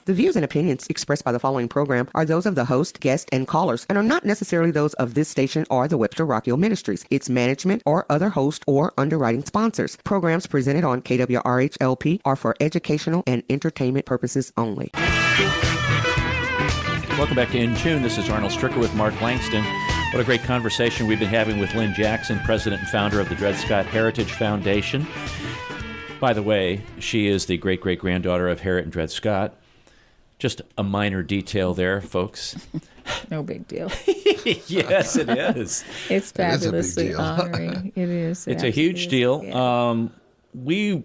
The views and opinions expressed by the following program are those of the host, guest, and callers, and are not necessarily those of this station or the Webster Rockhill Ministries, its management, or other host or underwriting sponsors. Programs presented on KWRH-LP are for educational and entertainment purposes only. Welcome back to In Tune. This is Arnold Stricker with Mark Langston. What a great conversation we've been having with Lynne Jackson, president and founder of the Dred Scott Heritage Foundation. By the way, she is the great-great-granddaughter of Harriet and Dred Scott. Just a minor detail there, folks. No big deal. Yes, it is. It's fabulously honoring. It is. It's a huge deal. Yeah. We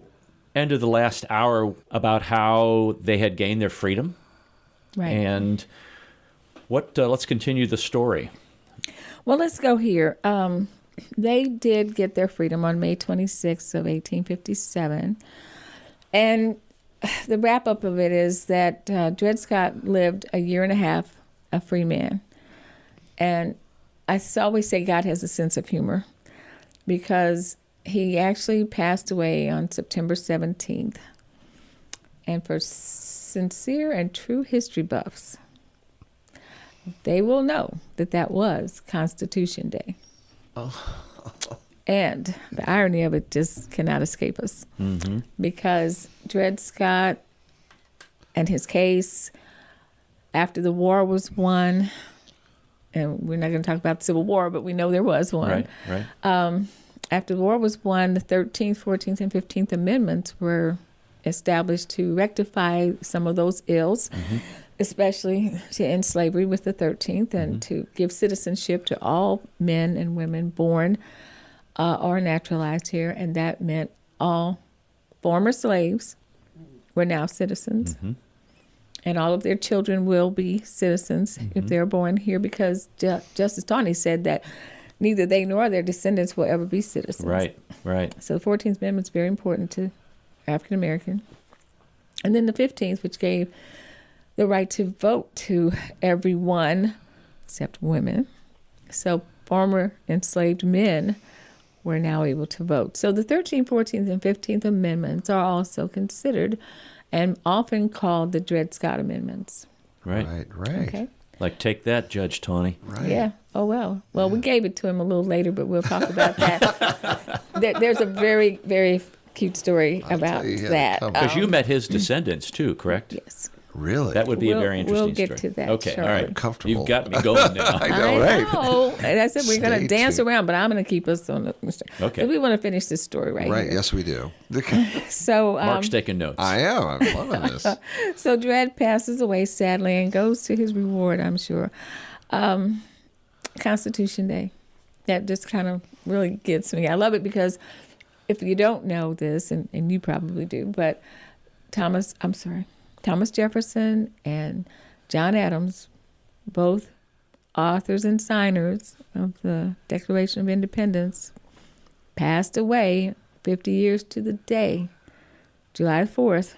ended the last hour about how they had gained their freedom. Right. And let's continue the story. Well, let's go here. They did get their freedom on May 26th of 1857. And the wrap-up of it is that Dred Scott lived a year and a half a free man. And I always say God has a sense of humor, because he actually passed away on September 17th. And for sincere and true history buffs, they will know that that was Constitution Day. Oh. And the irony of it just cannot escape us. Mm-hmm. Because Dred Scott and his case, after the war was won, and we're not going to talk about the Civil War, but we know there was one. Right. After the war was won, the 13th, 14th, and 15th Amendments were established to rectify some of those ills, mm-hmm. especially to end slavery with the 13th, and mm-hmm. to give citizenship to all men and women born or naturalized here. And that meant all former slaves were now citizens. Mm-hmm. And all of their children will be citizens mm-hmm. if they're born here, because Justice Taney said that neither they nor their descendants will ever be citizens. Right. So the 14th Amendment is very important to African American. And then the 15th, which gave the right to vote to everyone except women. So former enslaved men were now able to vote. So the 13th, 14th, and 15th Amendments are also considered and often called the Dred Scott Amendments. Right. Okay. Like, take that, Judge Taney. Right. Yeah. Oh, well. Well, yeah. We gave it to him a little later, but we'll talk about that. There's a very, very cute story about that. Because you met his descendants, too, correct? Yes. Really? That would be a very interesting story. We'll get to that. Okay, shortly. all right. Comfortable. You've got me going now. I know, right? And I said we're going to dance around, but I'm going to keep us on the... Okay. We want to finish this story right here. Yes, we do. So Mark's taking notes. I am. I'm loving this. So Dred passes away, sadly, and goes to his reward, I'm sure. Constitution Day. That just kind of really gets me. I love it because if you don't know this, and you probably do, but Thomas Jefferson and John Adams, both authors and signers of the Declaration of Independence, passed away 50 years to the day, July 4th,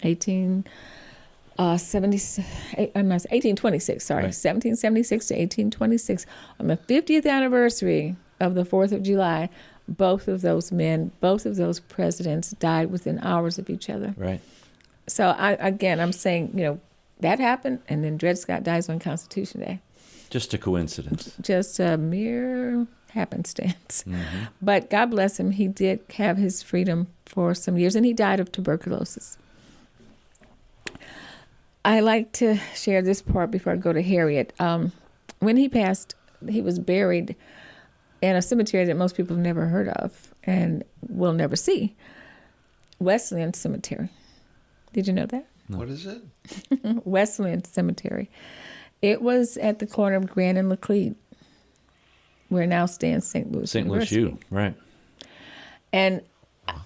1826, sorry, right. 1776 to 1826. On the 50th anniversary of the 4th of July, both of those men, both of those presidents died within hours of each other. Right. So, I'm saying, that happened, and then Dred Scott dies on Constitution Day. Just a coincidence. Just a mere happenstance. Mm-hmm. But God bless him, he did have his freedom for some years, and he died of tuberculosis. I like to share this part before I go to Harriet. When he passed, he was buried in a cemetery that most people have never heard of and will never see, Wesleyan Cemetery. Did you know that? No. What is it? Wesleyan Cemetery. It was at the corner of Grand and Laclede, where now stands St. Louis University. Louis U, right. And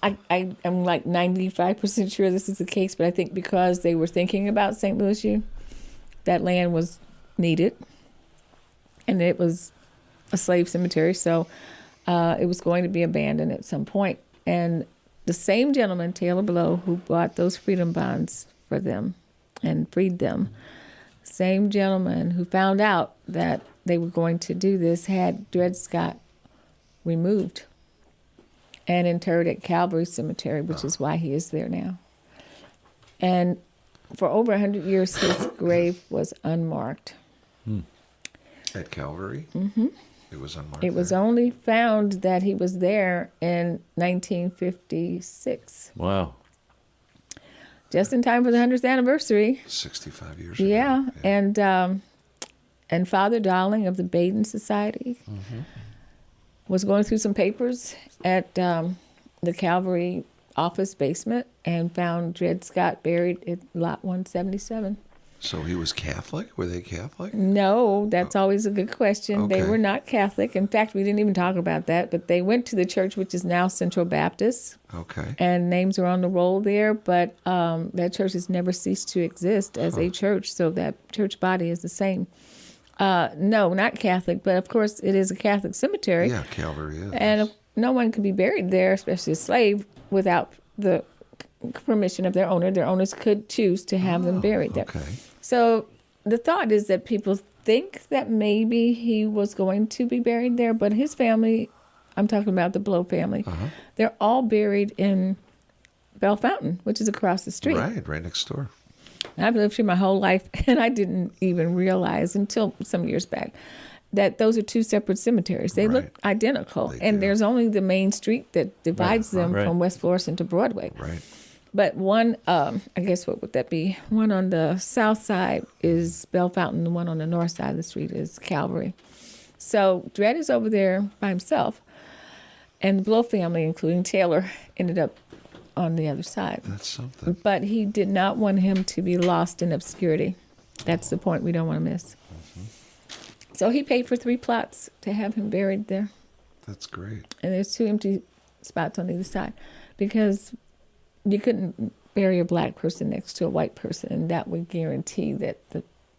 I'm like 95% sure this is the case, but I think because they were thinking about St. Louis U, that land was needed, and it was a slave cemetery, so it was going to be abandoned at some point. And the same gentleman, Taylor Blow, who bought those freedom bonds for them and freed them, same gentleman who found out that they were going to do this, had Dred Scott removed and interred at Calvary Cemetery, which is why he is there now. And for over 100 years, his grave was unmarked. At Calvary? Mm-hmm. It was unmarked. It was there? only found that he was there in 1956, Wow. just in time for the 100th anniversary. 65 years ago. Yeah, and Father Dowling of the Baden Society was going through some papers at the Calvary office basement and found Dred Scott buried at lot 177. So he was Catholic? Were they Catholic? No, that's always a good question. They Okay. were not Catholic. In fact, we didn't even talk about that, but they went to the church, which is now Central Baptist, Okay. and names are on the roll there, but that church has never ceased to exist as a church, so that church body is the same. No, not Catholic, but of course it is a Catholic cemetery. Yeah, Calvary is. And no one could be buried there, especially a slave, without the permission of their owner. Their owners could choose to have them buried there. Okay. So the thought is that people think that maybe he was going to be buried there, but his family, I'm talking about the Blow family, they're all buried in Bell Fountain, which is across the street. Right next door. I've lived here my whole life, and I didn't even realize until some years back that those are two separate cemeteries. They look Right. identical, They and do. there's only the main street that divides them Right. from West Florissant to Broadway. Right. But one, I guess what would that be? One on the south side is Bell Fountain. The one on the north side of the street is Calvary. So Dred is over there by himself, and the Blow family, including Taylor, ended up on the other side. That's something. But he did not want him to be lost in obscurity. That's the point we don't want to miss. So he paid for 3 plots to have him buried there. That's great. And there's 2 empty spots on either side because you couldn't bury a black person next to a white person, and that would guarantee that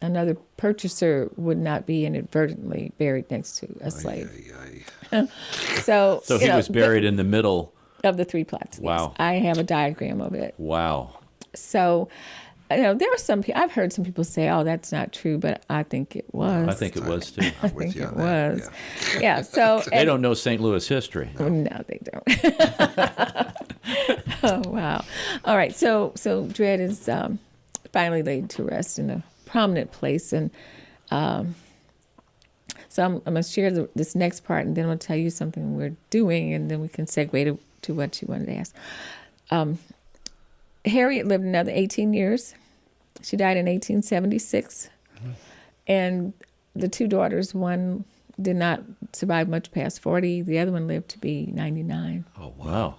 another purchaser would not be inadvertently buried next to a slave. So So he was buried in the middle. of the 3 plots. Wow. Yes. I have a diagram of it. Wow. So, there are some people, I've heard some people say, oh, that's not true, but I think it was. I think it was too. I I'm with think you it on that. was. Yeah, so. They don't know St. Louis history. No, they don't. Oh, wow. All right, so Dred is finally laid to rest in a prominent place. And so I'm going to share this next part, and then I'll tell you something we're doing, and then we can segue to what you wanted to ask. Harriet lived another 18 years. She died in 1876. And the 2 daughters, one did not survive much past 40. The other one lived to be 99. Oh, wow. Wow.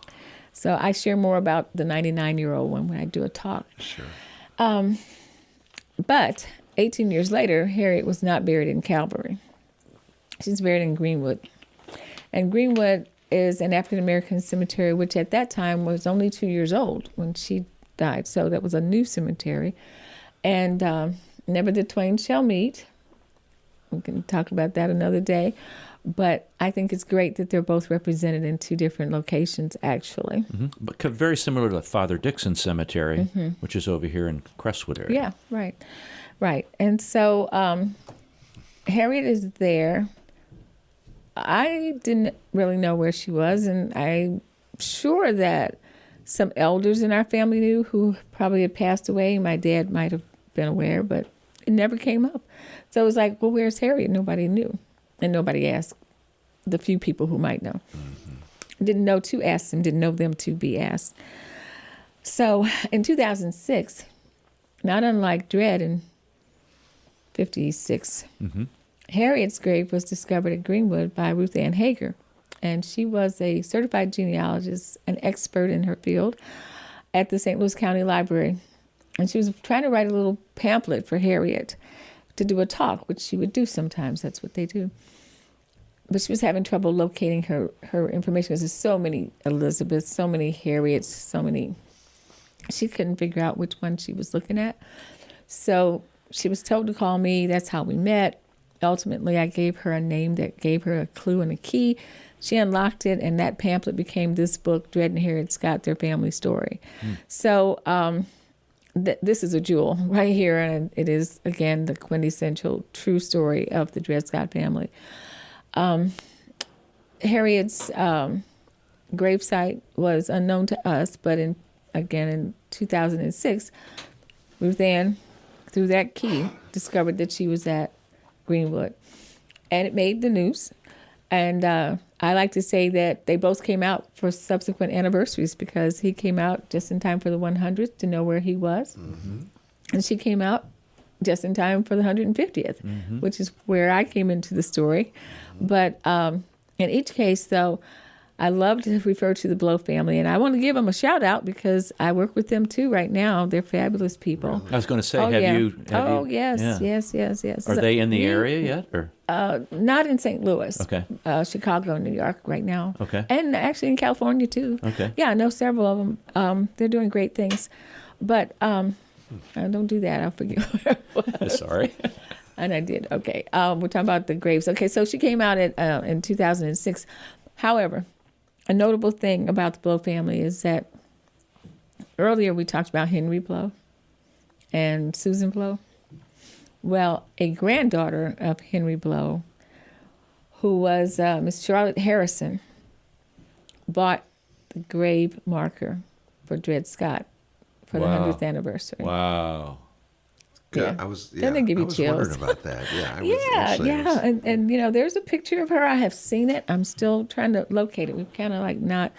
So I share more about the 99-year-old one when I do a talk. Sure. But 18 years later, Harriet was not buried in Calvary. She's buried in Greenwood. And Greenwood is an African-American cemetery, which at that time was only 2 years old when she died. So that was a new cemetery. And never the twain shall meet. We can talk about that another day. But I think it's great that they're both represented in 2 different locations, actually. Mm-hmm. But very similar to Father Dixon Cemetery, which is over here in Crestwood area. Yeah, right. And so Harriet is there. I didn't really know where she was, and I'm sure that some elders in our family knew who probably had passed away. My dad might have been aware, but it never came up. So it was like, well, where's Harriet? Nobody knew. And nobody asked the few people who might know. Didn't know to ask them, didn't know them to be asked. So in 2006, not unlike Dred in 56, Harriet's grave was discovered at Greenwood by Ruth Ann Hager. And she was a certified genealogist, an expert in her field at the St. Louis County Library. And she was trying to write a little pamphlet for Harriet to do a talk, which she would do sometimes. That's what they do. But she was having trouble locating her information because there's so many Elizabeths, so many Harriets, so many. She couldn't figure out which one she was looking at. So she was told to call me. That's how we met. Ultimately, I gave her a name that gave her a clue and a key. She unlocked it, and that pamphlet became this book, Dred and Harriet Scott, Their Family Story. So this is a jewel right here, and it is, again, the quintessential true story of the Dred Scott family. Harriet's gravesite was unknown to us, but in 2006, Ruth Ann, through that key, discovered that she was at Greenwood. And it made the news. And I like to say that they both came out for subsequent anniversaries because he came out just in time for the 100th to know where he was. Mm-hmm. And she came out just in time for the 150th, mm-hmm. which is where I came into the story. Mm-hmm. But in each case, though, I love to refer to the Blow family, and I want to give them a shout out because I work with them too right now. They're fabulous people. I was going to say, yes. Are they in the area yet? Or? Not in St. Louis. Okay. Chicago, New York right now. Okay. And actually in California too. Okay. Yeah, I know several of them. They're doing great things. But I don't do that. I'll forget where it was. Sorry. And I did. Okay. We're talking about the graves. Okay, so she came out in 2006. However, a notable thing about the Blow family is that earlier we talked about Henry Blow and Susan Blow. Well, a granddaughter of Henry Blow, who was Miss Charlotte Harrison, bought the grave marker for Dred Scott for the 100th anniversary. Wow. Yeah. Doesn't it give you I was chills? wondering about that. Yeah. And you know, there's a picture of her. I have seen it. I'm still trying to locate it. We've kind of like not.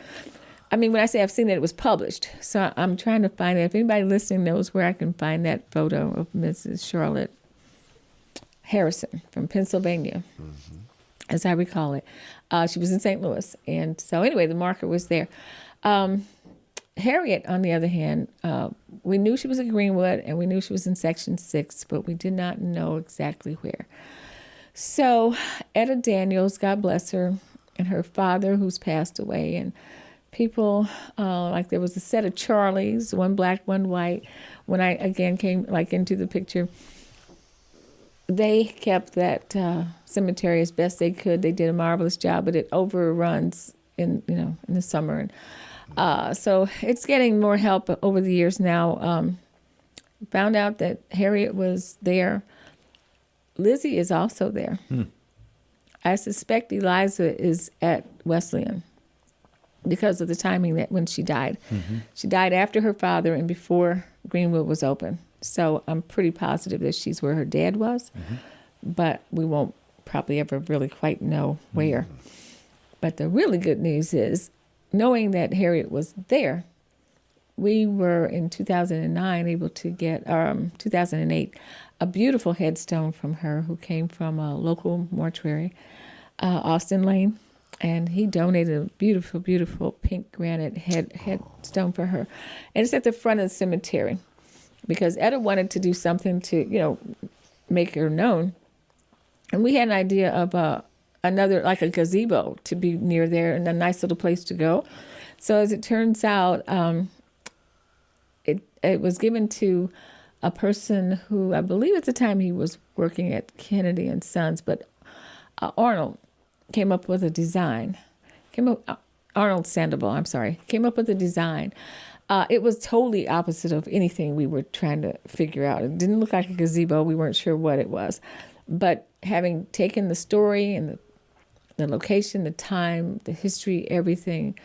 I mean, when I say I've seen it, it was published. So I'm trying to find it. If anybody listening knows where I can find that photo of Mrs. Charlotte Harrison from Pennsylvania, mm-hmm. as I recall it, she was in St. Louis, and so anyway, the marker was there. Harriet, on the other hand, we knew she was at Greenwood and we knew she was in Section 6, but we did not know exactly where. So Etta Daniels, God bless her, and her father who's passed away, and people, like there was a set of Charlies, one black, one white. When I again came like into the picture, they kept that cemetery as best they could. They did a marvelous job, but it overruns in the summer. And so it's getting more help over the years now. Found out that Harriet was there. Lizzie is also there. I suspect Eliza is at Wesleyan because of the timing that when she died. Mm-hmm. She died after her father and before Greenwood was open. So I'm pretty positive that she's where her dad was, mm-hmm. but we won't probably ever really quite know where. Mm-hmm. But the really good news is, knowing that Harriet was there, we were in 2009 able to get, 2008, a beautiful headstone from her who came from a local mortuary, Austin Lane. And he donated a beautiful, beautiful pink granite headstone for her. And it's at the front of the cemetery because Etta wanted to do something to, make her known. And we had an idea of another, like a gazebo to be near there and a nice little place to go. So as it turns out, it was given to a person who I believe at the time he was working at Kennedy and Sons, but Arnold came up with a design. Arnold Sandoval, came up with a design. It was totally opposite of anything we were trying to figure out. It didn't look like a gazebo. We weren't sure what it was. But having taken the story and the location, the time, the history, everything,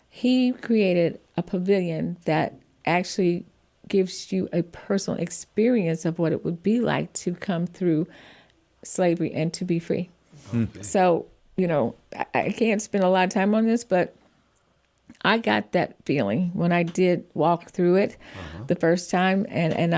he created a pavilion that actually gives you a personal experience of what it would be like to come through slavery and to be free. Okay. So, I can't spend a lot of time on this, but I got that feeling when I did walk through it the first time. And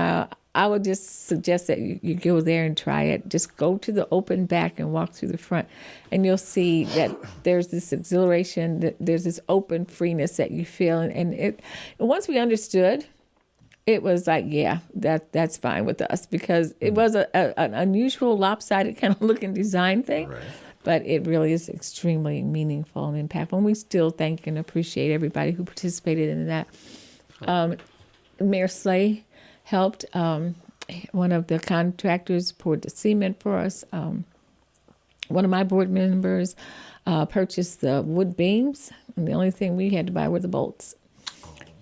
I would just suggest that you go there and try it. Just go to the open back and walk through the front. And you'll see that there's this exhilaration, that there's this open freeness that you feel. And once we understood, it was like, yeah, that's fine with us because it was an unusual lopsided kind of looking design thing. Right. But it really is extremely meaningful and impactful. And we still thank and appreciate everybody who participated in that. Mayor Slay helped. One of the contractors poured the cement for us. One of my board members purchased the wood beams. And the only thing we had to buy were the bolts.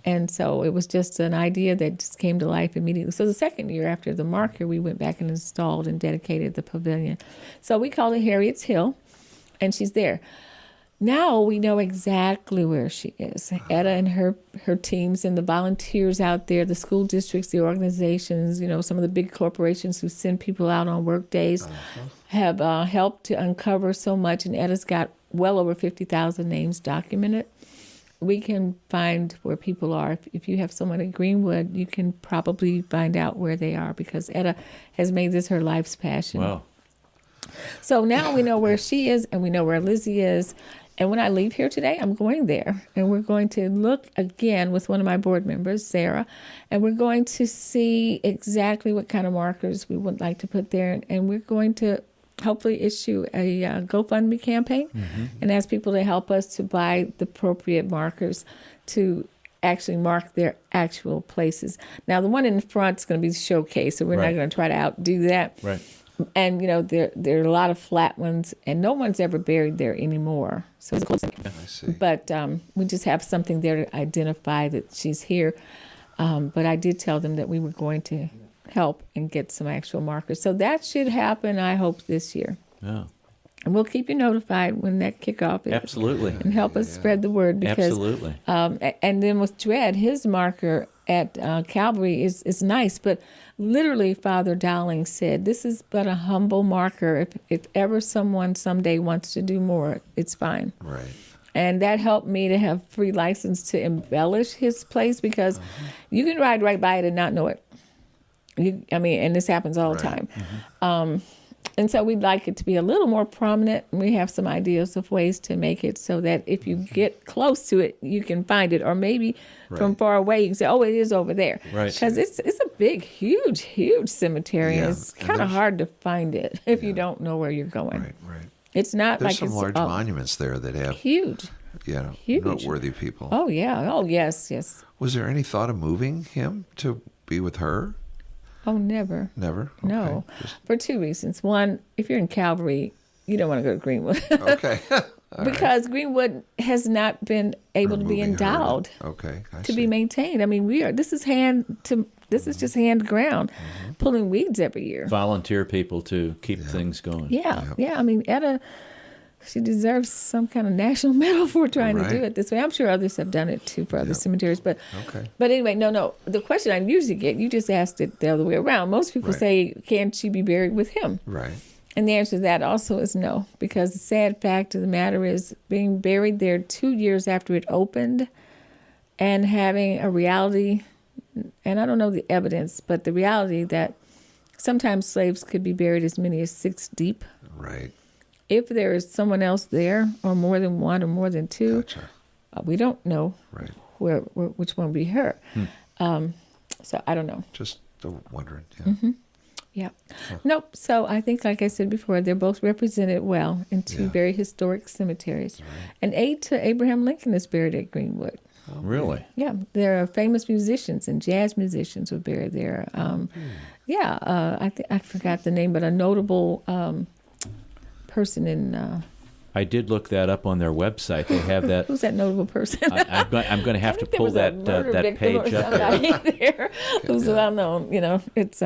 And so it was just an idea that just came to life immediately. So the second year after the marker, we went back and installed and dedicated the pavilion. So we call it Harriet's Hill, and she's there. now we know exactly where she is. Etta and her teams and the volunteers out there, the school districts, the organizations, some of the big corporations who send people out on work days have helped to uncover so much. And Etta's got well over 50,000 names documented. We can find where people are. If you have someone at Greenwood, you can probably find out where they are because Etta has made this her life's passion. Wow. So now we know where she is and we know where Lizzie is. And when I leave here today, I'm going there. And we're going to look again with one of my board members, Sarah, and we're going to see exactly what kind of markers we would like to put there. And we're going to hopefully issue a GoFundMe campaign and ask people to help us to buy the appropriate markers to actually mark their actual places. Now, the one in the front is going to be the showcase, so we're not going to try to outdo that. Right. And, there are a lot of flat ones, and no one's ever buried there anymore. So it's close. I see. But we just have something there to identify that she's here. But I did tell them that we were going to help and get some actual markers. So that should happen, I hope, this year. Yeah. And we'll keep you notified when that kickoff is. Absolutely. And help us spread the word. Because, Absolutely. And then with Dred, his marker at Calvary is nice, but literally Father Dowling said, this is but a humble marker. If ever someone someday wants to do more, it's fine. Right. And that helped me to have free license to embellish his place because you can ride right by it and not know it. And this happens all the time. And so we'd like it to be a little more prominent. And we have some ideas of ways to make it so that if you get close to it, you can find it. Or maybe from far away, you can say, oh, it is over there. Right. Because it's a big, huge, huge cemetery. Yeah. And it's kind of hard to find it if you don't know where you're going. Right. It's not There's like some it's large monuments there that have huge. Huge. noteworthy people. Oh, yeah. Oh, yes. Was there any thought of moving him to be with her? Oh, never. Never? No, Okay. for two reasons. One, if you're in Calvary, you don't want to go to Greenwood. Okay. Because Greenwood has not been able to be Removing her. endowed Okay. I to see. be maintained. I mean, this is just hand ground, pulling weeds every year. Volunteer people to keep things going. Yeah. I mean, Etta, she deserves some kind of national medal for trying to do Right. it this way. I'm sure others have done it too for other cemeteries. But Okay. but anyway, no. The question I usually get, you just asked it the other way around. Most people Right. say, can she be buried with him? Right. And the answer to that also is no, because the sad fact of the matter is being buried there 2 years after it opened and having a reality, and I don't know the evidence, but the reality that sometimes slaves could be buried as many as 6 deep. Right. If there is someone else there, or more than one, or more than 2, Gotcha. we don't know Right. which one would be her. So I don't know. Just wondering. Yeah. Yeah. Nope. So I think, like I said before, they're both represented well in 2 Yeah. very historic cemeteries. And aide to Abraham Lincoln is buried at Greenwood. Really? Yeah. There are famous musicians and jazz musicians who are buried there. I forgot the name, but a notable person in... I did look that up on their website. They have that. who's that notable person? I'm going to have to I think there pull was a that murder that victim or page up there. somebody there who's well known. It's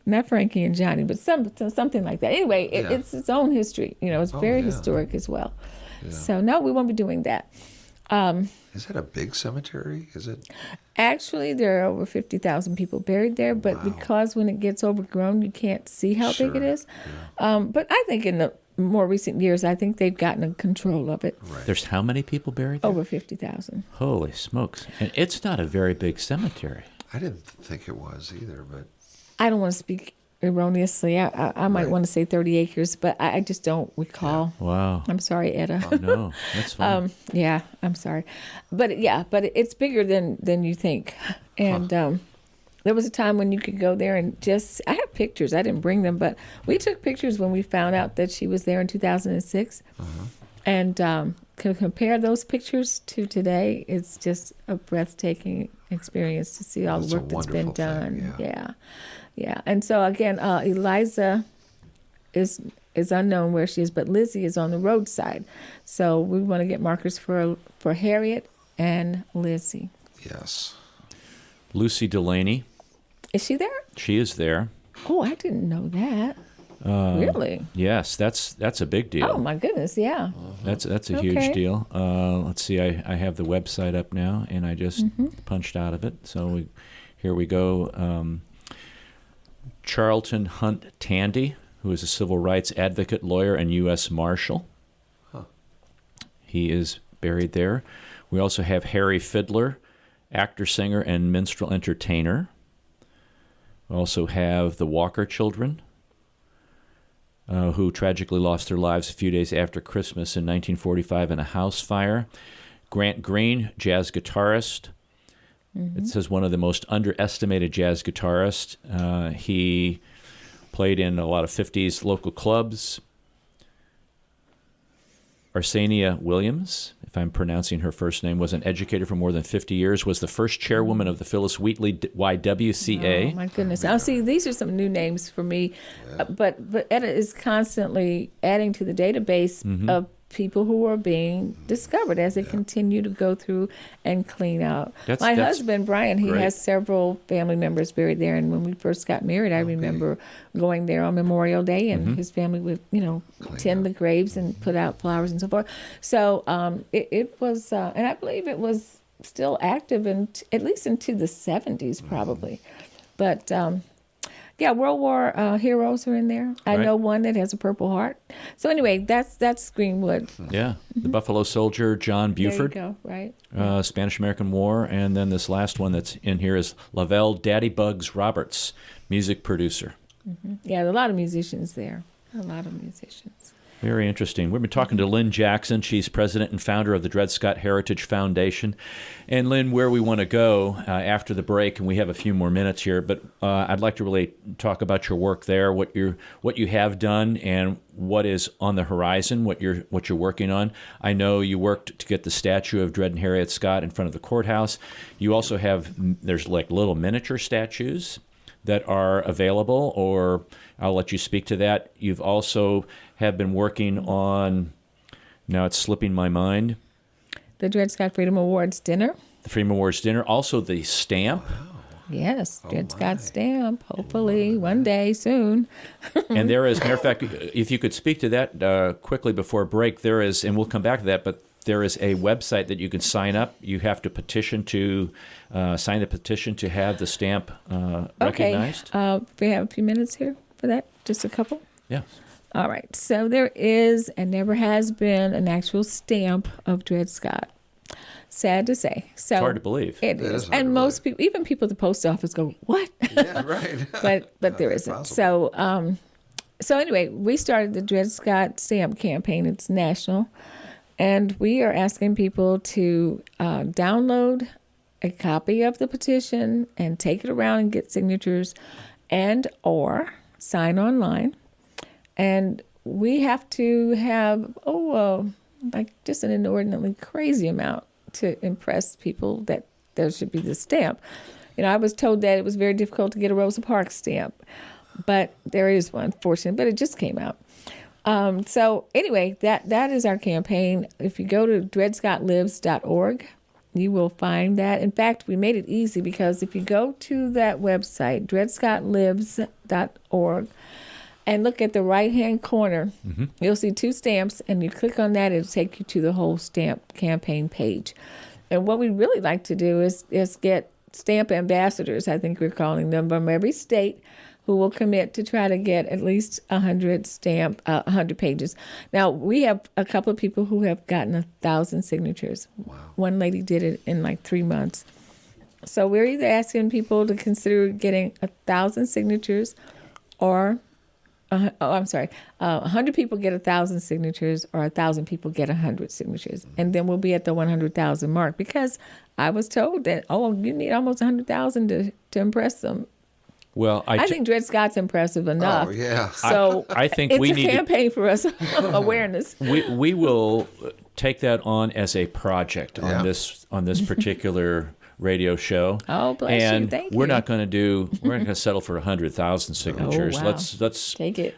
not Frankie and Johnny, but something like that. Anyway, it's its own history. It's very historic as well. Yeah. So no, we won't be doing that. Is that a big cemetery? Is it? Actually, there are over 50,000 people buried there, but because when it gets overgrown, you can't see how big it is. But I think in the more recent years, I think they've gotten control of it. Right. There's how many people buried there? Over 50,000. Holy smokes. And it's not a very big cemetery. I didn't think it was either, but I don't want to speak erroneously. I might want to say 30 acres, but I just don't recall. Wow. I'm sorry, Etta. No, that's fine. Yeah, I'm sorry. But it's bigger than you think. And there was a time when you could go there and I have pictures. I didn't bring them, but we took pictures when we found out that she was there in 2006. And can compare those pictures to today. It's just a breathtaking experience to see all That's the a work that's been wonderful thing, done. Yeah. And so again, Eliza is unknown where she is, but Lizzie is on the roadside. So we want to get markers for Harriet and Lizzie. yes. Lucy Delaney, Is she there? she is there. Oh, I didn't know that. Really? Yes, that's a big deal. Oh, my goodness, yeah. That's a Okay. huge deal. Let's see, I have the website up now, and I just punched out of it. So here we go. Charlton Hunt Tandy, who is a civil rights advocate, lawyer, and U.S. Marshal. He is buried there. We also have Harry Fiddler, actor, singer, and minstrel entertainer. We also have the Walker children, who tragically lost their lives a few days after Christmas in 1945 in a house fire. Grant Green, jazz guitarist. It says one of the most underestimated jazz guitarists. He played in a lot of 50s local clubs. Arsenia Williams, if I'm pronouncing her first name, was an educator for more than 50 years, was the first chairwoman of the Phyllis Wheatley YWCA. Oh, my goodness. Now, see, these are some new names for me, but Etta is constantly adding to the database of people who are being discovered as they continue to go through and clean out. That's husband, Brian, he great. has several family members buried there, and when we first got married, I remember going there on Memorial Day, and his family would, tend the graves and put out flowers and so forth. So it was, and I believe it was still active at least into the 70s probably. But yeah, World War heroes are in there. I know one that has a Purple Heart. So anyway, that's Greenwood. Yeah, the Buffalo Soldier, John Buford. There you go, right. Spanish-American War. And then this last one that's in here is Lavelle Daddy Bugs Roberts, music producer. Yeah, a lot of musicians there. A lot of musicians. Very interesting. We've been talking to Lynne Jackson. She's president and founder of the Dred Scott Heritage Foundation. And Lynne, where we want to go after the break, and we have a few more minutes here, but I'd like to really talk about your work there, what you have done, and what is on the horizon, what you're working on. I know you worked to get the statue of Dred and Harriet Scott in front of the courthouse. You also have there's like little miniature statues that are available, or I'll let you speak to that. You've also have been working on, now it's slipping my mind, The Dred Scott Freedom Awards dinner. the Freedom Awards dinner, also the stamp. Yes, Dred Scott stamp, hopefully one day soon. And there is, matter of fact, if you could speak to that quickly before break, there is, and we'll come back to that, but there is a website that you can sign up. You have to sign the petition to have the stamp recognized. Okay, we have a few minutes here for that, just a couple. Yeah. All right, so there is and never has been an actual stamp of Dred Scott. Sad to say. So It's hard to believe. It It is. is hard And to most people, even people at the post office go, what? Yeah, right. but there isn't. Possible. So anyway, we started the Dred Scott stamp campaign. It's national. And we are asking people to download a copy of the petition and take it around and get signatures and or sign online. And we have to have, like just an inordinately crazy amount to impress people that there should be this stamp. I was told that it was very difficult to get a Rosa Parks stamp, but there is one, fortunately, but it just came out. So anyway, that is our campaign. If you go to dredscottlives.org, you will find that. In fact, we made it easy because if you go to that website, dredscottlives.org, and look at the right-hand corner, you'll see two stamps, and you click on that, it'll take you to the whole stamp campaign page. And what we really like to do is get stamp ambassadors, I think we're calling them, from every state who will commit to try to get at least 100 pages. Now, we have a couple of people who have gotten 1,000 signatures. Wow. One lady did it in like 3 months. So we're either asking people to consider getting 1,000 signatures or 100 people get 1,000 signatures or 1,000 people get 100 signatures. And then we'll be at the 100,000 mark because I was told that, you need almost 100,000 to impress them. Well, I think Dred Scott's impressive enough. Oh, yeah. So I think it's we a need campaign for us, awareness. We will take that on as a project on this particular radio show. Oh, bless you. and Thank we're you. not going to settle for 100,000 signatures. Oh, wow. Let's Take it.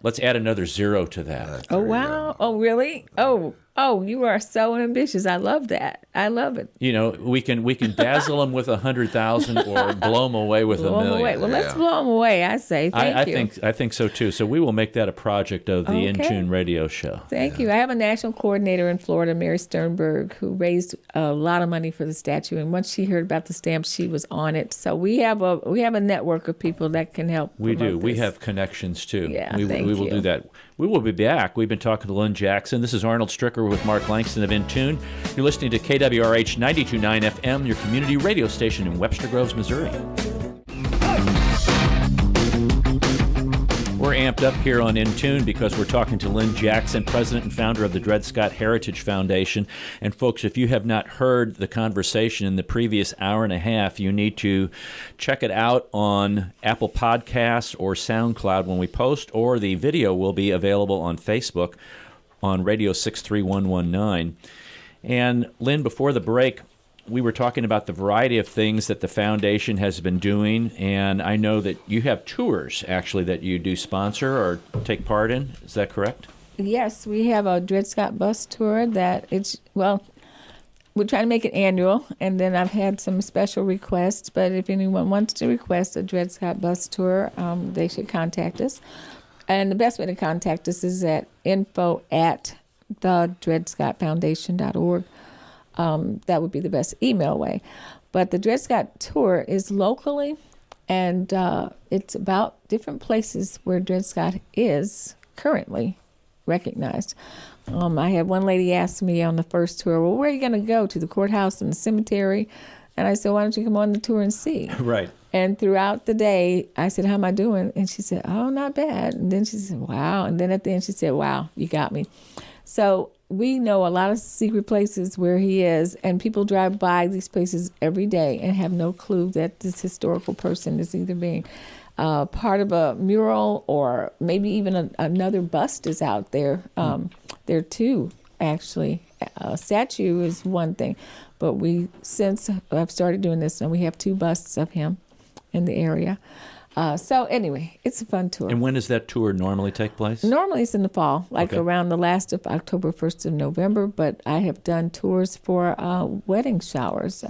let's add another zero to that. Oh, wow. Oh, really? Oh, Oh, you are so ambitious. I love that. I love it. You know, we can dazzle them with 100,000 or blow them away with Blow $1 them million. away. Well, let's blow them away, I say. Thank you. I think so too. So we will make that a project of the In Tune radio show. Thank you. I have a national coordinator in Florida, Mary Sternberg, who raised a lot of money for the statue. And once she heard about the stamp, she was on it. So we have a network of people that can help. We do. This. We have connections too. Yeah, we will do that. We will be back. We've been talking to Lynne Jackson. This is Arnold Stricker with Mark Langston of In Tune. You're listening to KWRH 92.9 FM, your community radio station in Webster Groves, Missouri. We're amped up here on In Tune because we're talking to Lynne Jackson, president and founder of the Dred Scott Heritage Foundation. And folks, if you have not heard the conversation in the previous hour and a half, you need to check it out on Apple Podcasts or SoundCloud when we post, or the video will be available on Facebook on Radio 63119. And Lynne, before the break, we were talking about the variety of things that the foundation has been doing, and I know that you have tours, actually, that you do sponsor or take part in. Is that correct? Yes, we have a Dred Scott bus tour that we're trying to make it annual, and then I've had some special requests, but if anyone wants to request a Dred Scott bus tour, they should contact us. And the best way to contact us is at info@thedredscottfoundation.org. That would be the best email way. But the Dred Scott tour is locally, and it's about different places where Dred Scott is currently recognized. I had one lady ask me on the first tour, well, where are you going to go? To the courthouse and the cemetery? And I said, why don't you come on the tour and see? Right. And throughout the day, I said, how am I doing? And she said, oh, not bad. And then she said, wow. And then at the end, she said, wow, you got me. So we know a lot of secret places where he is, and people drive by these places every day and have no clue that this historical person is either being part of a mural or maybe even another bust is out there. There are two, actually. A statue is one thing, but since I've started doing this, and we have 2 busts of him in the area. So anyway, it's a fun tour. And when does that tour normally take place? Normally it's in the fall, around the last of October, 1st of November, but I have done tours for wedding showers,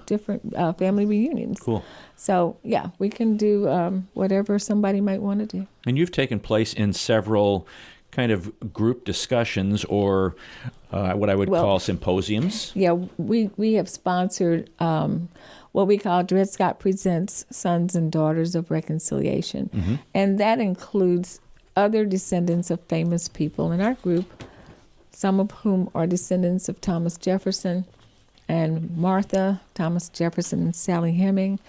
different family reunions. Cool. So, yeah, we can do whatever somebody might want to do. And you've taken place in several kind of group discussions or what I would call symposiums. Yeah, we have sponsored what we call Dred Scott Presents Sons and Daughters of Reconciliation. Mm-hmm. And that includes other descendants of famous people in our group, some of whom are descendants of Thomas Jefferson and Martha, Thomas Jefferson and Sally Heming,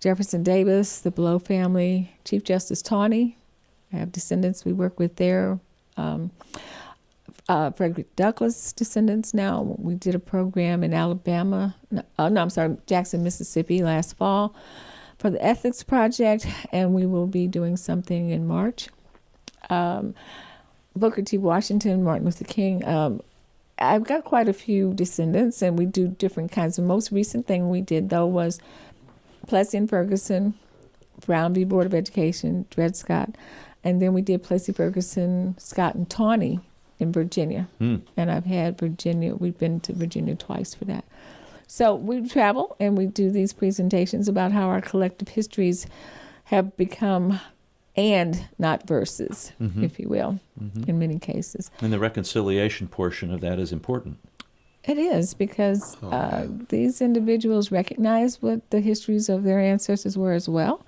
Jefferson Davis, the Below family, Chief Justice Tawney. I have descendants we work with there. Frederick Douglass descendants now. We did a program in Jackson, Mississippi last fall for the Ethics Project, and we will be doing something in March. Booker T. Washington, Martin Luther King. I've got quite a few descendants, and we do different kinds. The most recent thing we did, though, was Plessy and Ferguson, Brown v. Board of Education, Dred Scott, and then we did Plessy, Ferguson, Scott, and Tawney in Virginia. And we've been to Virginia twice for that. So we travel and we do these presentations about how our collective histories have become and not verses, if you will, in many cases. And the reconciliation portion of that is important. It is, because these individuals recognize what the histories of their ancestors were as well.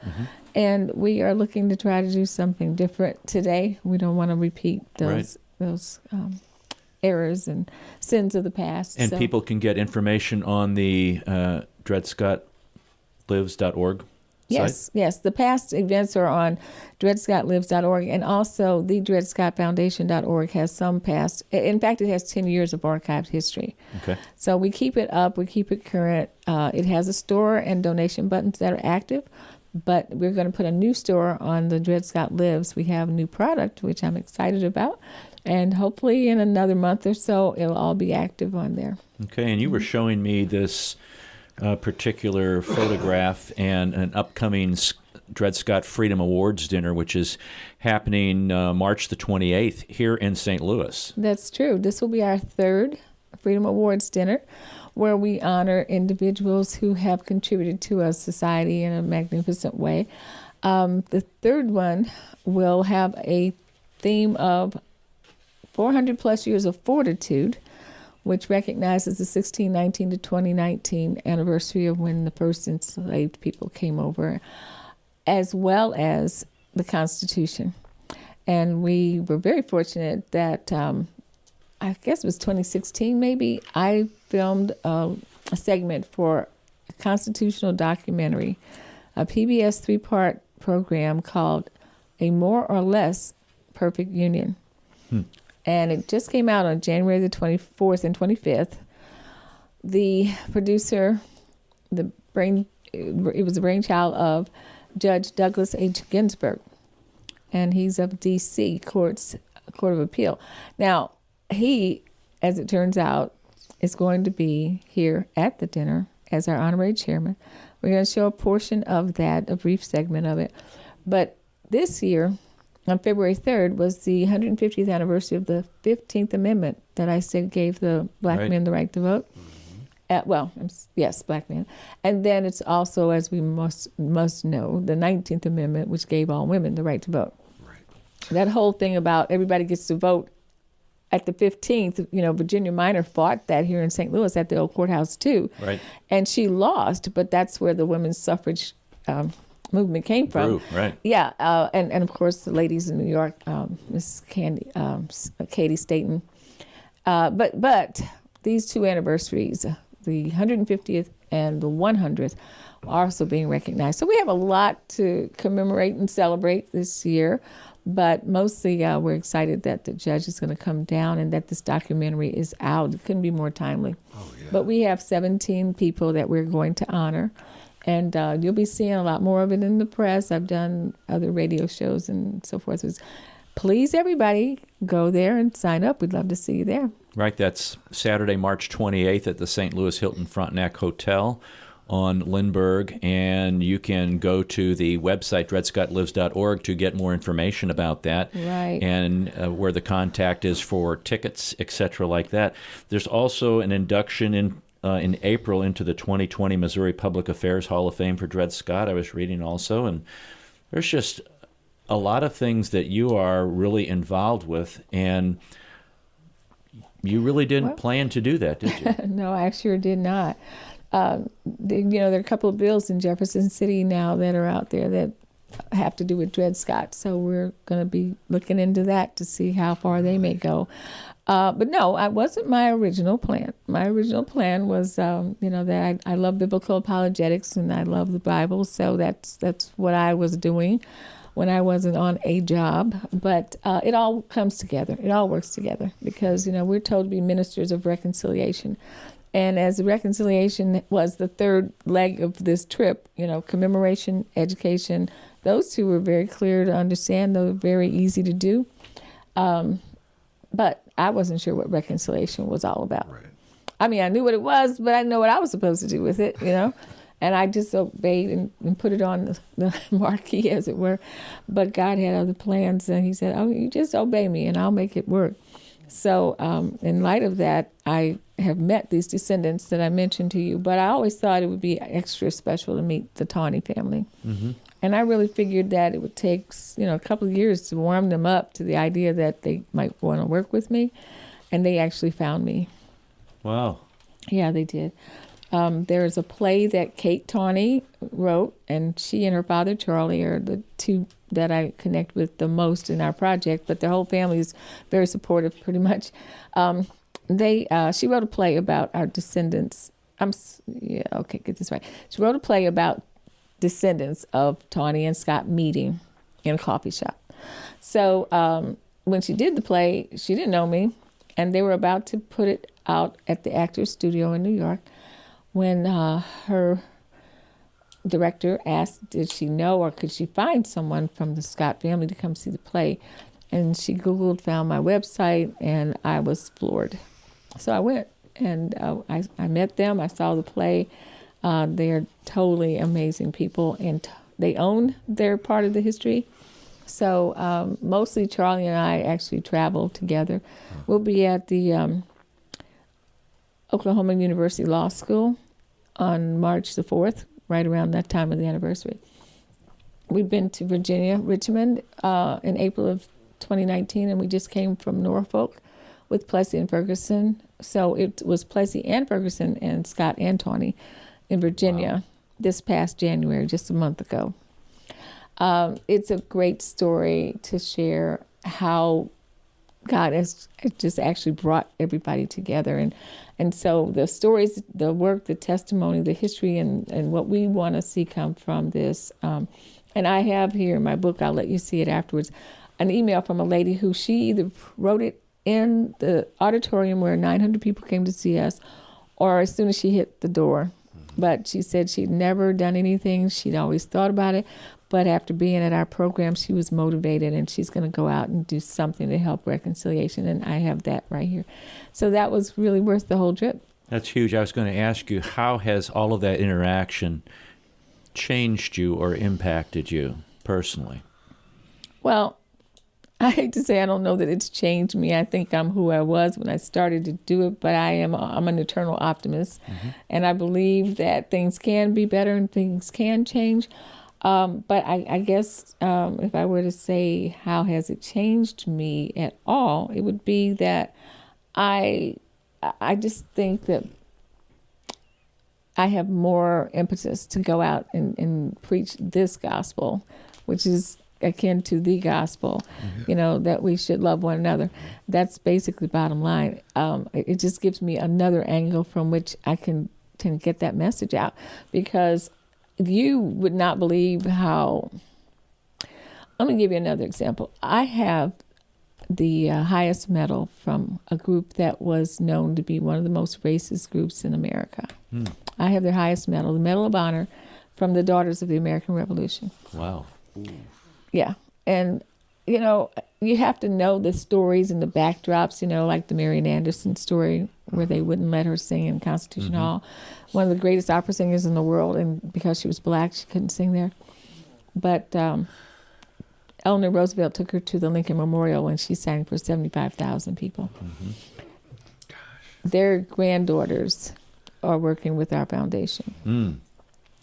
And we are looking to try to do something different today. We don't want to repeat those errors and sins of the past. And people can get information on the dredscottlives.org Yes, site? yes. The past events are on dredscottlives.org, and also the dredscottfoundation.org has some past. In fact, it has 10 years of archived history. Okay. So we keep it up. We keep it current. It has a store and donation buttons that are active, but we're going to put a new store on the Dred Scott Lives. We have a new product, which I'm excited about, and hopefully in another month or so, it'll all be active on there. Okay, and you were showing me this particular photograph and an upcoming Dred Scott Freedom Awards dinner, which is happening March the 28th here in St. Louis. That's true. This will be our third Freedom Awards dinner, where we honor individuals who have contributed to our society in a magnificent way. The third one will have a theme of 400 plus years of fortitude, which recognizes the 1619 to 2019 anniversary of when the first enslaved people came over, as well as the Constitution. And we were very fortunate that, I guess it was 2016 maybe, I filmed a segment for a constitutional documentary, a PBS 3-part program called A More or Less Perfect Union. And it just came out on January the 24th and 25th. The producer, it was the brainchild of Judge Douglas H. Ginsburg, and he's of D.C. Court of Appeal. Now, he, as it turns out, is going to be here at the dinner as our honorary chairman. We're going to show a portion of that, a brief segment of it. But this year, on February 3rd, was the 150th anniversary of the 15th Amendment that I said gave the black men the right to vote. Yes, black men. And then it's also, as we must know, the 19th Amendment, which gave all women the right to vote. Right. That whole thing about everybody gets to vote at the 15th, Virginia Minor fought that here in St. Louis at the old courthouse too. Right. And she lost, but that's where the women's suffrage movement came from. Right. Yeah, and of course the ladies in New York, Miss Katie Staten. But these two anniversaries, the 150th and the 100th, are also being recognized. So we have a lot to commemorate and celebrate this year. But mostly we're excited that the judge is going to come down and that this documentary is out. It couldn't be more timely. Oh, yeah. But we have 17 people that we're going to honor. And you'll be seeing a lot more of it in the press. I've done other radio shows and so forth. Please, everybody, go there and sign up. We'd love to see you there. Right. That's Saturday, March 28th at the St. Louis Hilton Frontenac Hotel on Lindbergh. And you can go to the website, dredscottlives.org, to get more information about that. Right. And where the contact is for tickets, et cetera, like that. There's also an induction in April into the 2020 Missouri Public Affairs Hall of Fame for Dred Scott. I was reading also, and there's just a lot of things that you are really involved with, and you really didn't plan to do that, did you? No, I sure did not. There are a couple of bills in Jefferson City now that are out there that have to do with Dred Scott, so we're going to be looking into that to see how far they may go. But no, it wasn't my original plan. My original plan was, that I love biblical apologetics and I love the Bible, so that's what I was doing when I wasn't on a job. But it all comes together. It all works together because, we're told to be ministers of reconciliation. And as reconciliation was the third leg of this trip, commemoration, education, those two were very clear to understand. They were very easy to do. But I wasn't sure what reconciliation was all about. Right. I mean, I knew what it was, but I didn't know what I was supposed to do with it, And I just obeyed and put it on the marquee, as it were. But God had other plans, and he said, you just obey me, and I'll make it work. So in light of that, I have met these descendants that I mentioned to you, but I always thought it would be extra special to meet the Tawney family. Mm-hmm. And I really figured that it would take, a couple of years to warm them up to the idea that they might want to work with me. And they actually found me. Wow. Yeah, they did. There's a play that Kate Tawney wrote, and she and her father, Charlie, are the two that I connect with the most in our project, but their whole family is very supportive, pretty much. She wrote a play about our descendants. Get this right. She wrote a play about descendants of Tawney and Scott meeting in a coffee shop. So when she did the play, she didn't know me, and they were about to put it out at the Actors Studio in New York when her director asked, did she know or could she find someone from the Scott family to come see the play? And she Googled, found my website, and I was floored. So I went, and I met them. I saw the play. They're totally amazing people. And they own their part of the history. So mostly Charlie and I actually travel together. We'll be at the Oklahoma University Law School on March the 4th, right around that time of the anniversary. We've been to Virginia, Richmond, in April of 2019, and we just came from Norfolk with Plessy and Ferguson. So it was Plessy and Ferguson and Scott and Tawney in Virginia this past January, just a month ago. It's a great story to share how God has just actually brought everybody together. And so the stories, the work, the testimony, the history, and what we want to see come from this. And I have here in my book, I'll let you see it afterwards, an email from a lady who she either wrote it in the auditorium where 900 people came to see us, or as soon as she hit the door. But she said she'd never done anything. She'd always thought about it. But after being at our program, she was motivated, and she's going to go out and do something to help reconciliation. And I have that right here. So that was really worth the whole trip. That's huge. I was going to ask you, how has all of that interaction changed you or impacted you personally? Well, I hate to say I don't know that it's changed me. I think I'm who I was when I started to do it, but I'm an eternal optimist. And I believe that things can be better and things can change. But I guess if I were to say how has it changed me at all, it would be that I just think that I have more impetus to go out and preach this gospel, which is akin to the gospel, that we should love one another. That's basically the bottom line. It just gives me another angle from which I can get that message out, because you would not believe how. Let me give you another example. I have the highest medal from a group that was known to be one of the most racist groups in America. I have their highest medal, the Medal of Honor, from the Daughters of the American Revolution. Wow. Yeah. And, you have to know the stories and the backdrops, like the Marian Anderson story where they wouldn't let her sing in Constitution Hall. One of the greatest opera singers in the world, and because she was black, she couldn't sing there. But Eleanor Roosevelt took her to the Lincoln Memorial when she sang for 75,000 people. Their granddaughters are working with our foundation.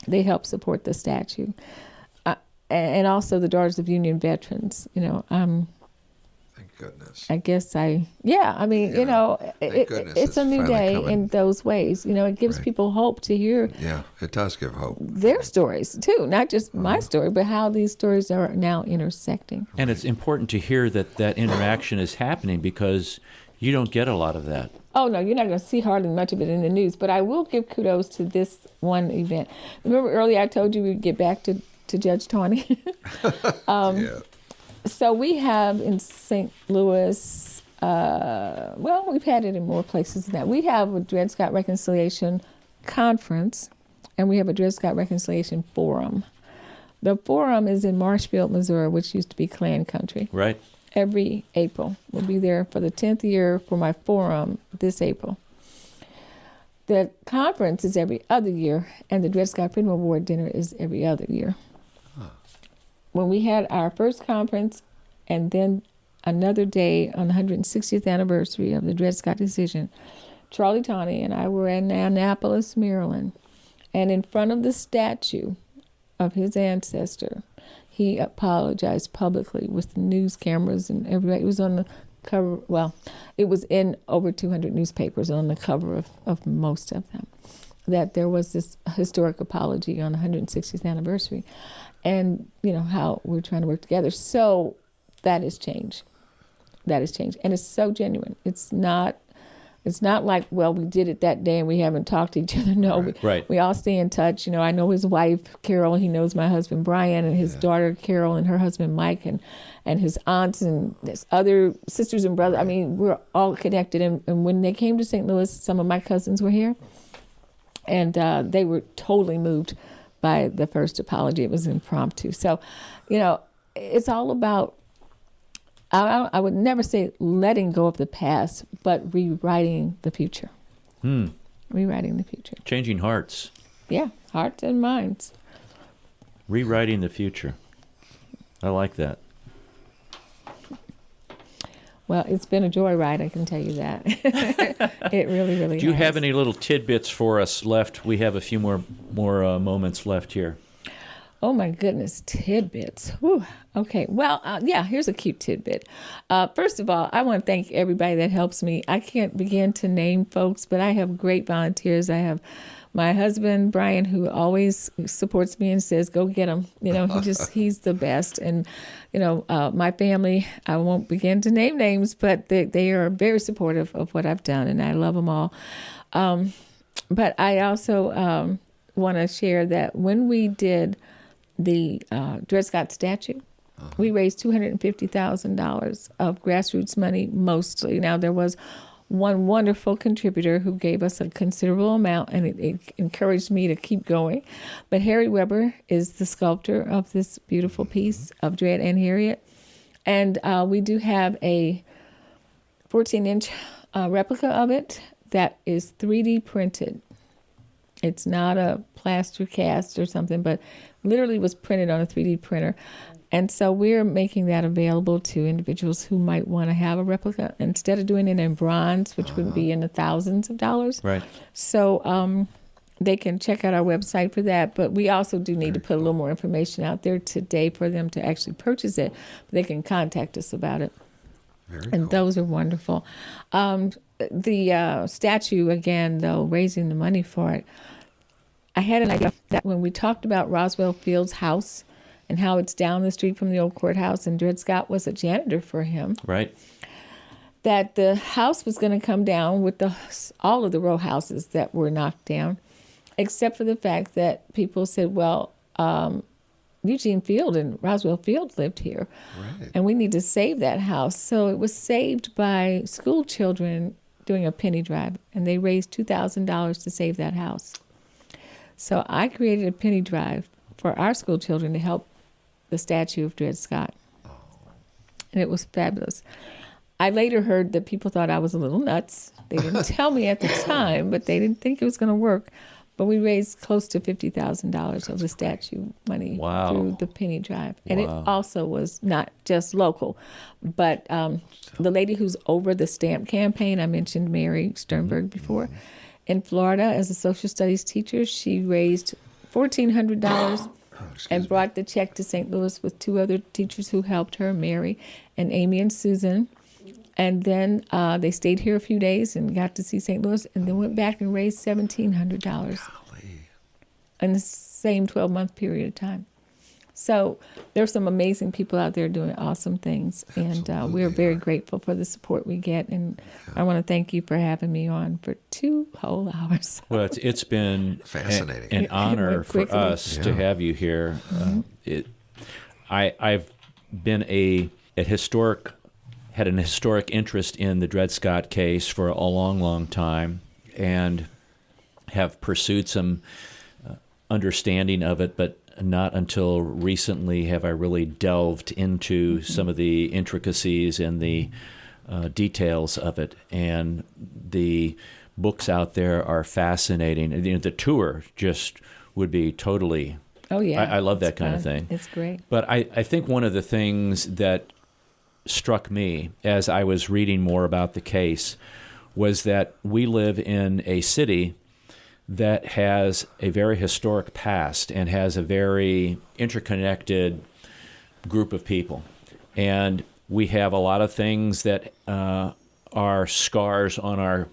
They help support the statue. And also the Daughters of Union Veterans, Thank goodness. I guess it's it's a new finally day coming. in those ways. It gives Right. people hope to hear Yeah, it does give hope. their stories too, not just my story, but how these stories are now intersecting. And it's important to hear that interaction is happening, because you don't get a lot of that. Oh, no, you're not going to see hardly much of it in the news, but I will give kudos to this one event. Remember earlier I told you we'd get back to Judge Tawney? Yeah. So we have in St. Louis, we've had it in more places than that. We have a Dred Scott Reconciliation Conference, and we have a Dred Scott Reconciliation Forum. The forum is in Marshfield, Missouri, which used to be Klan country. Right. Every April. We'll be there for the 10th year for my forum this April. The conference is every other year, and the Dred Scott Freedom Award dinner is every other year. When we had our first conference, and then another day on the 160th anniversary of the Dred Scott decision, Charlie Tawney and I were in Annapolis, Maryland, and in front of the statue of his ancestor, he apologized publicly with news cameras and everybody. It was on the cover, it was in over 200 newspapers on the cover of most of them, that there was this historic apology on the 160th anniversary. And, how we're trying to work together. So that has changed. That has changed. And it's so genuine. It's not like, we did it that day and we haven't talked to each other. No, Right. We all stay in touch. I know his wife, Carol. He knows my husband, Brian, and his daughter, Carol, and her husband, Mike, and his aunts and his other sisters and brothers. I mean, we're all connected. And when they came to St. Louis, some of my cousins were here. And they were totally moved by the first apology. It was impromptu. So, it's all about, I would never say letting go of the past, but rewriting the future. Rewriting the future. Changing hearts. Yeah, hearts and minds. Rewriting the future. I like that. Well, it's been a joyride, I can tell you that. It really, really Do you has. have any little tidbits for us left? We have a few more moments left here. Oh, my goodness, tidbits. Whew. Okay, well, yeah, here's a cute tidbit. First of all, I want to thank everybody that helps me. I can't begin to name folks, but I have great volunteers. I have my husband, Brian, who always supports me and says, go get him. You know, he's the best. And, you know, my family, I won't begin to name names, but they are very supportive of what I've done, and I love them all. But I also want to share that when we did the Dred Scott statue, we raised $250,000 of grassroots money mostly. Now, there was one wonderful contributor who gave us a considerable amount, and it encouraged me to keep going. But Harry Weber is the sculptor of this beautiful piece of Dred and Harriet. And we do have a 14-inch replica of it that is 3D printed. It's not a plaster cast or something, but literally was printed on a 3D printer. And so we're making that available to individuals who might want to have a replica instead of doing it in bronze, which would be in the thousands of dollars. Right. So they can check out our website for that. But we also do need to put a little more information out there today for them to actually purchase it. But they can contact us about it. Very And cool. those are wonderful. The statue, again, though, raising the money for it, I had an idea that when we talked about Roswell Field's house and how it's down the street from the old courthouse, and Dred Scott was a janitor for him, Right. that the house was going to come down with all of the row houses that were knocked down, except for the fact that people said, well, Eugene Field and Roswell Field lived here, Right. and we need to save that house. So it was saved by school children doing a penny drive, and they raised $2,000 to save that house. So I created a penny drive for our school children to help the statue of Dred Scott. And it was fabulous. I later heard that people thought I was a little nuts. They didn't tell me at the time, but they didn't think it was going to work. But we raised close to $50,000 of the statue money Wow. through the penny drive. And Wow. it also was not just local, but the lady who's over the stamp campaign, I mentioned Mary Sternberg before, in Florida as a social studies teacher, she raised $1,400 and brought the check to St. Louis with two other teachers who helped her, Mary and Amy and Susan. And then they stayed here a few days and got to see St. Louis, and then went back and raised $1,700 in the same 12-month period of time. So there's some amazing people out there doing awesome things, and we're very grateful for the support we get. And I want to thank you for having me on for 2 whole hours. Well, it's been Fascinating. an honor went for quickly. us to have you here. I've been had an historic interest in the Dred Scott case for a long, long time, and have pursued some understanding of it, but not until recently have I really delved into some of the intricacies and the details of it. And the books out there are fascinating. And, the tour just would be totally. Oh, yeah. I love that It's kind of fun. thing. It's great. But I think one of the things that struck me as I was reading more about the case was that we live in a city that has a very historic past and has a very interconnected group of people. And we have a lot of things that are scars on our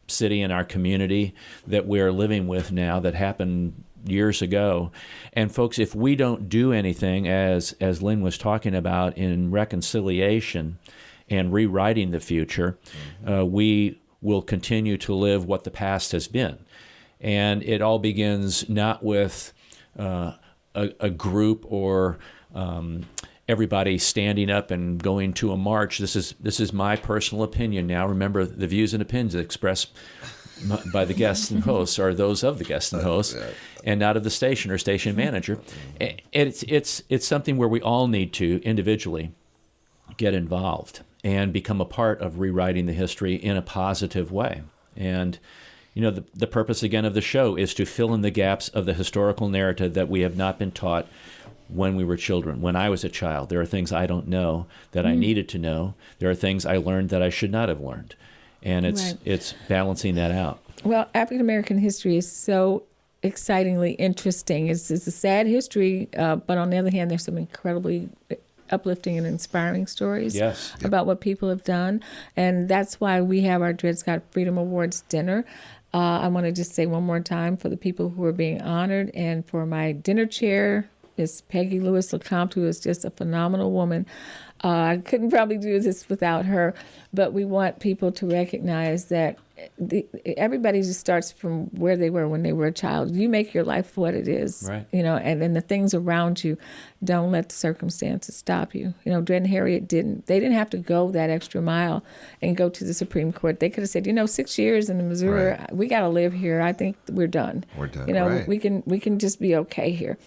city and our community that we're living with now that happened years ago. And folks, if we don't do anything, as Lynne was talking about, in reconciliation and rewriting the future, we will continue to live what the past has been. And it all begins not with a group or everybody standing up and going to a march. This is my personal opinion now. Remember, the views and opinions expressed by the guests and hosts are those of the guests and hosts, and not of the station or station manager. It's something where we all need to individually get involved and become a part of rewriting the history in a positive way. And the purpose again of the show is to fill in the gaps of the historical narrative that we have not been taught when we were children. When I was a child, there are things I don't know that I needed to know. There are things I learned that I should not have learned. And it's balancing that out. Well, African American history is so excitingly interesting. It's a sad history, but on the other hand, there's some incredibly uplifting and inspiring stories about what people have done. And that's why we have our Dred Scott Freedom Awards dinner. I want to just say one more time for the people who are being honored, and for my dinner chair, Miss Peggy Lewis LeCompte, who is just a phenomenal woman. I couldn't probably do this without her, but we want people to recognize that everybody just starts from where they were when they were a child. You make your life what it is, right. And then the things around you, don't let the circumstances stop you. Dred and Harriet they didn't have to go that extra mile and go to the Supreme Court. They could have said, 6 years in Missouri, Right. we got to live here. I think we're done. We're done, right. we can just be okay here.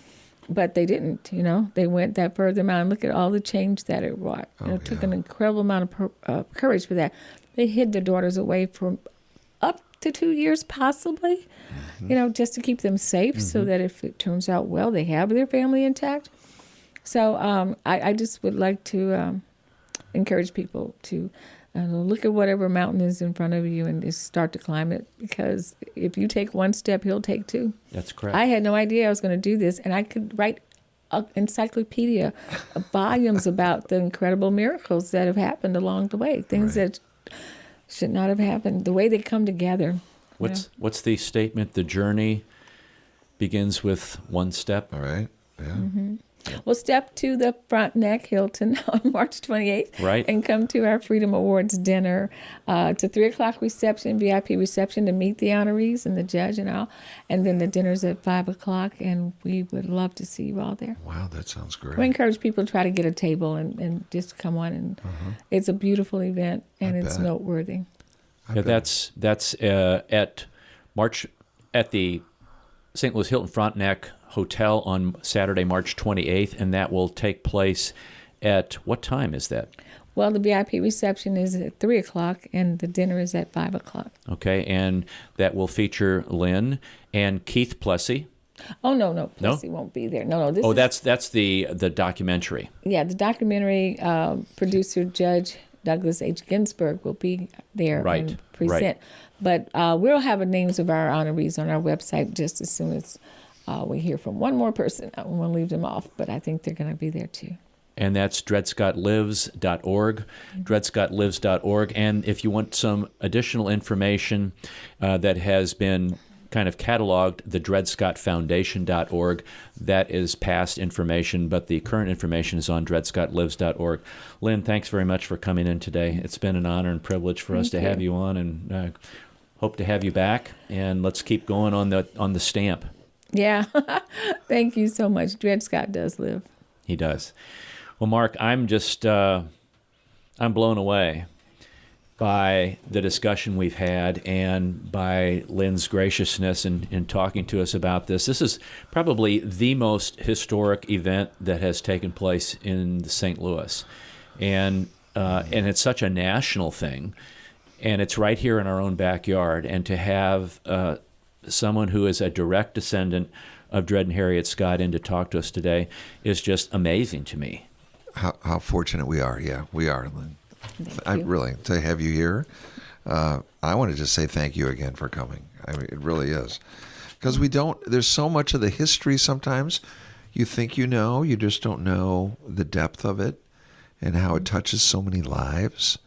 But they didn't, They went that further amount. And look at all the change that it wrought. It took an incredible amount of courage for that. They hid their daughters away for up to 2 years, possibly, just to keep them safe, so that if it turns out well, they have their family intact. So I just would like to encourage people to look at whatever mountain is in front of you and just start to climb it, because if you take one step, he'll take two. That's correct. I had no idea I was going to do this, and I could write an encyclopedia, volumes about the incredible miracles that have happened along the way, things that should not have happened, the way they come together. What's the statement? The journey begins with one step. All right. Yeah. Mm-hmm. Well, step to the Frontenac Hilton on March 28th. Right. And come to our Freedom Awards dinner. It's a 3:00 reception, VIP reception, to meet the honorees and the judge and all. And then the dinner's at 5:00, and we would love to see you all there. Wow, that sounds great. We encourage people to try to get a table and just come on. And it's a beautiful event, and it's noteworthy. That's at the St. Louis Hilton Frontenac Hotel on Saturday, March 28th, and that will take place at what time is that? Well, the VIP reception is at 3:00, and the dinner is at 5:00. Okay, and that will feature Lynne and Keith Plessy. Oh, no, Plessy won't be there. No, that's the documentary. Yeah, the documentary producer, Judge Douglas H. Ginsburg, will be there and present. Right. But we'll have the names of our honorees on our website just as soon as we hear from one more person. I won't leave them off, but I think they're going to be there too. And that's dredscottlives.org, dredscottlives.org. And if you want some additional information that has been kind of cataloged, the dredscottfoundation.org. That is past information, but the current information is on dredscottlives.org. Lynne, thanks very much for coming in today. It's been an honor and privilege for us to have you on, and hope to have you back. And let's keep going on the stamp. Yeah. Thank you so much. Dred Scott does live. He does. Well, Mark, I'm blown away by the discussion we've had and by Lynne's graciousness in talking to us about this. This is probably the most historic event that has taken place in St. Louis. And it's such a national thing. And it's right here in our own backyard. And to have someone who is a direct descendant of Dred and Harriet Scott in to talk to us today is just amazing to me. How fortunate we are. Yeah, we are, Lynne. Really, to have you here. I want to just say thank you again for coming. I mean, it really is. Because there's so much of the history sometimes you think you know, you just don't know the depth of it and how it touches so many lives.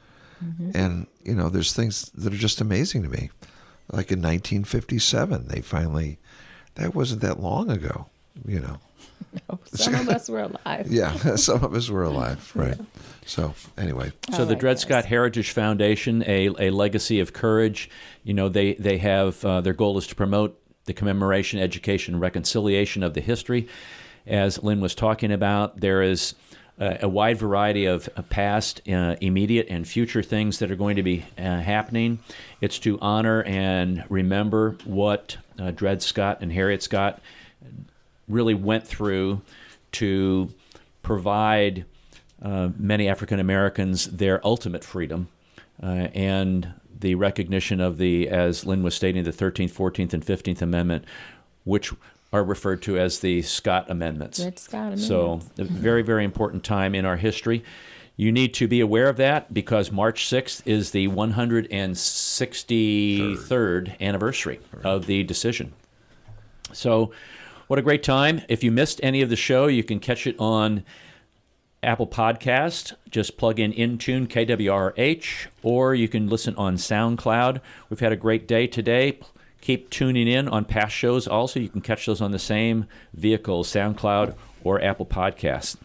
Mm-hmm. And, there's things that are just amazing to me. Like in 1957, that wasn't that long ago, No, some of us were alive. Yeah, some of us were alive, right. Yeah. So anyway. So the Dred Scott Heritage Foundation, a legacy of courage, they have, their goal is to promote the commemoration, education, and reconciliation of the history. As Lynne was talking about, there is a wide variety of past, immediate, and future things that are going to be happening. It's to honor and remember what Dred Scott and Harriet Scott really went through to provide many African Americans their ultimate freedom and the recognition of the, as Lynn was stating, the 13th, 14th, and 15th Amendment, which are referred to as the Scott Amendments. Dred Scott Amendments. So a very, very important time in our history. You need to be aware of that because March 6th is the 163rd anniversary of the decision. So what a great time. If you missed any of the show, you can catch it on Apple Podcast. Just plug in Intune KWRH, or you can listen on SoundCloud. We've had a great day today. Keep tuning in on past shows also. You can catch those on the same vehicle, SoundCloud or Apple Podcasts.